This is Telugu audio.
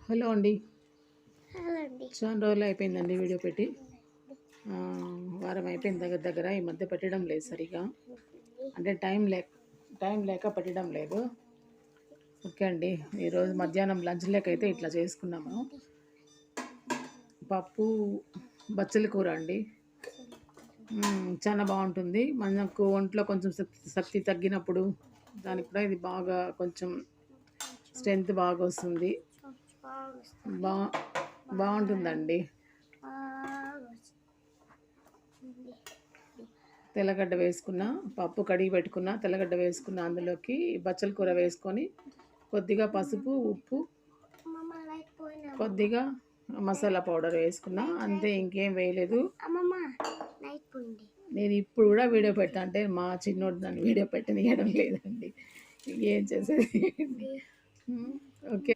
హలో అండి. హలో అండి. చాలా రోజులు అయిపోయిందండి వీడియో పెట్టి. వారం అయిపోయింది దగ్గర దగ్గర. ఈ మధ్య పెట్టడం లేదు సరిగా. అంటే టైం లేక పెట్టడం లేదు. ఓకే అండి. ఈరోజు మధ్యాహ్నం లంచ్ లేకైతే ఇట్లా చేసుకున్నాము. పప్పు బచ్చల కూర అండి. చాలా బాగుంటుంది. మనకు ఒంట్లో కొంచెం శక్తి తగ్గినప్పుడు దానికి కూడా ఇది బాగా కొంచెం స్ట్రెంత్ బాగా వస్తుంది. బా బాగుంటుందండి. తెల్లగడ్డ వేసుకున్న, పప్పు కడిగి పెట్టుకున్న, తెల్లగడ్డ వేసుకున్న, అందులోకి బచ్చల కూర వేసుకొని కొద్దిగా పసుపు, ఉప్పు, కొద్దిగా మసాలా పౌడర్ వేసుకున్నా, అంతే. ఇంకేం వేయలేదు. నేను ఇప్పుడు కూడా వీడియో పెట్టా అంటే మా చిన్నోడు నన్ను వీడియో పెట్టనియడం లేదండి. ఏం చేసేది. ఓకే.